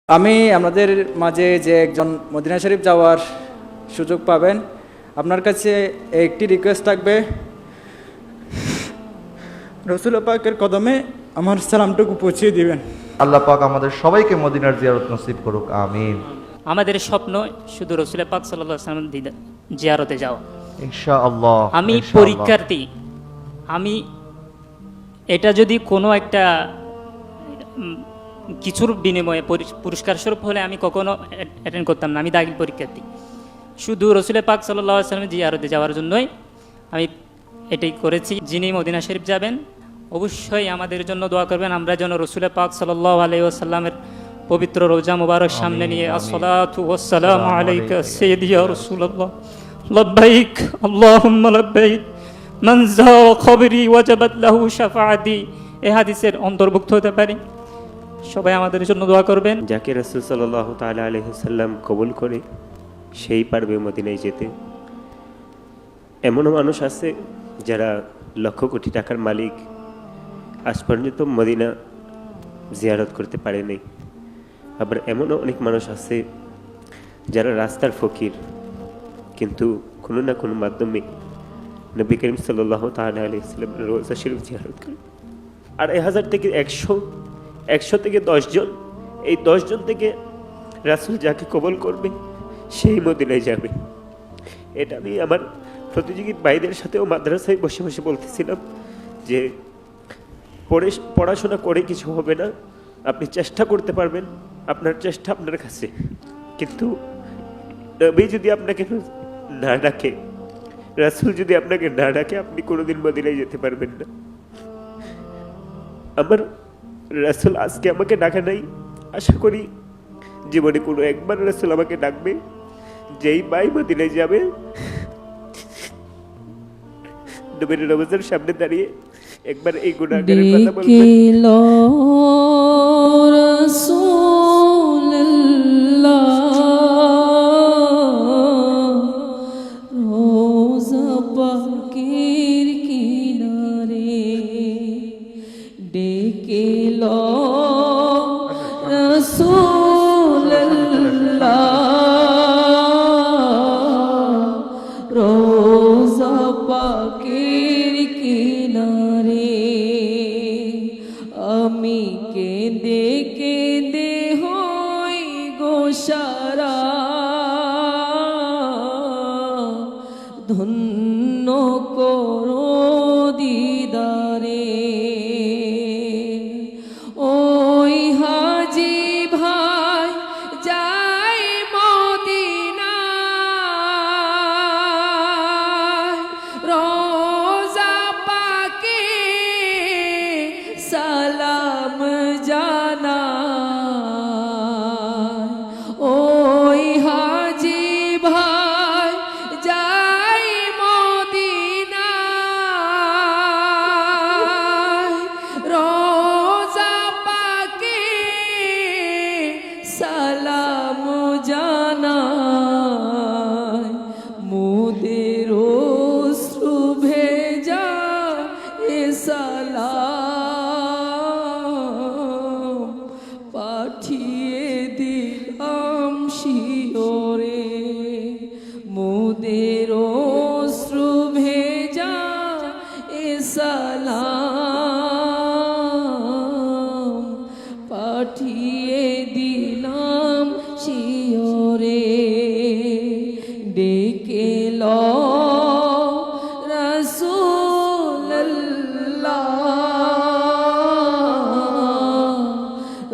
আমি আপনাদের মাঝে যে একজন মদিনা শরীফ যাওয়ার সুযোগ পাবেন, আপনার কাছে একটি রিকোয়েস্ট থাকবে, রসুল পাকের কদমে আমার সালামটুকু পৌঁছিয়ে দিবেন। আল্লাহ পাক আমাদের সবাইকে মদিনার জিয়ারত নসিব করুক, আমিন। আমাদের স্বপ্ন শুধু রসুল পাক সাল্লাল্লাহু আলাইহি ওয়াসাল্লাম জিয়ারতে যাওয়া। ইনশাআল্লাহ। আমি পরীক্ষার্থী, আমি এটা যদি কোনো একটা কিছুর বিনিময়ে পুরস্কার স্বরূপ হলে আমি কখনো অ্যাটেন্ড করতাম না। আমি দাখিল পরীক্ষার্থী, শুধু রসুল পাক সাল্লাল্লাহু আলাইহি ওয়াসাল্লাম জিয়ারতে যাওয়ার জন্যই আমি এটাই করেছি। যিনি মদিনা শরীফ যাবেন অবশ্যই আমাদের জন্য দোয়া করবেন, আমরা যেন রসুল পাক সাল্লাল্লাহু আলাইহি ওয়াসাল্লামের পবিত্র রোজা মুবারক সামনে নিয়ে আসসালাতু ওয়াসসালামু আলাইকা সাইয়্যিদি ইয়া রাসূলুল্লাহ লাব্বাইক আল্লাহুম্মা লাব্বাইক মান যারা কবরি ওয়াজাবাত লাহু শাফাআতি এই হাদিসের অন্তর্ভুক্ত হতে পারি। সবাই আমাদের জন্য দোয়া করবেন। যাকে রাসূল সাল্লাল্লাহু তাআলা আলাইহি সাল্লাম কবুল করে সেই পারবে মদিনায় যেতে। এমনও মানুষ আছে যারা লক্ষ কোটি টাকার মালিক, আজ পর্যন্ত মদিনা জিয়ারত করতে পারেনি। আবার এমনও অনেক মানুষ আছে যারা রাস্তার ফকির, কিন্তু কোনো না কোনো মাধ্যমে নবী করিম সাল্লাল্লাহু তাআলা আলাইহি সাল্লামের রোজা শরীফ জিয়ারত করে। আর 1000 থেকে 100 থেকে 10 জন, এই 10 জন থেকে রাসূল যাকে কবুল করবে সেই মদিনায় যাবে। এটা আমি আমার প্রতিযোগী ভাইদের সাথেও মাদ্রাসায় বসে বসে বলতেছিলাম যে পড়াশোনা করে কিছু হবে না, আপনি চেষ্টা করতে পারবেন, আপনার চেষ্টা আপনার কাছে, কিন্তু নবী যদি আপনাকে না ডাকে, রাসূল যদি আপনাকে না ডাকে, আপনি কোনোদিন মদিনায় যেতে পারবেন না। আমার রাসূল আজকে আমাকে ডাকে নাই, আশা করি জীবনে কোনো একবার রাসূল আমাকে ডাকবে। যেই ভাই মদিনায় যাবে নবীর রওজার সামনে দাঁড়িয়ে একবার এই গুনাহগারের কথা বলবে, রোজা পাকের কিনারে ডেকে লো রাসূলুল্লাহ, রোজা পাকের কিনারে আমি কেঁদে কেঁদে হই গো সারা, ধন্য করো দিদারে। ওই হাজি ভাই যাই মদিনায়, রোজা পাকে সালাম জানায়। ওই হাজি ভাই যাই মদিনায়, রোজা পাকে সালাম জানায়। মোদের অশ্রু ভেজা এ সালাম পাঠিয়ে দিলাম শিওরে। মোদের অশ্রু ভেজা এ সালাম পাঠিয়ে দিলাম শিওরে। ডেকে লো রাসূলুল্লাহ,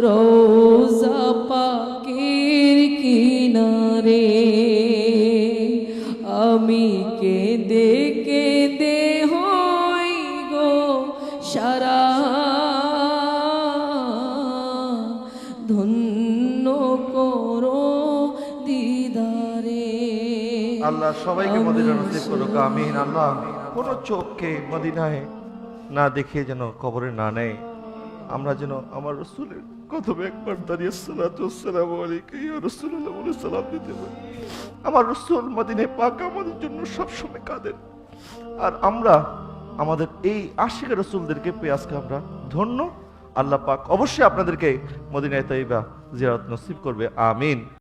রোজা পাকের কিনারে আমি কেঁদে কেঁদে হই গো সারা, ধন্য করো দিদারে। আল্লাহ সবাইকে মদিনা নসিব করুক, আমিন। আল্লাহ কোন চোখকে মদিনায় না দেখে যেন কবরে না নেয়, আমরা যেন আমার রাসূলের কদমে একবার দাঁড়িয়ে সালাতু ওয়াসসালামু আলাইকা ইয়া রাসূলুল্লাহ বলে সালাম দিতে পারি। আমার রাসূল মদিনায় পাক আমাদের জন্য সবসময় কাঁদেন, আর আমরা আমাদের এই আশিক রাসূলদেরকে পেয়ে আজকে আমরা ধন্য আল্লাহ পাক অবশ্যই আপনাদেরকে মদিনায়ে তৈয়বা জিয়ারত নসিব করবে, আমিন।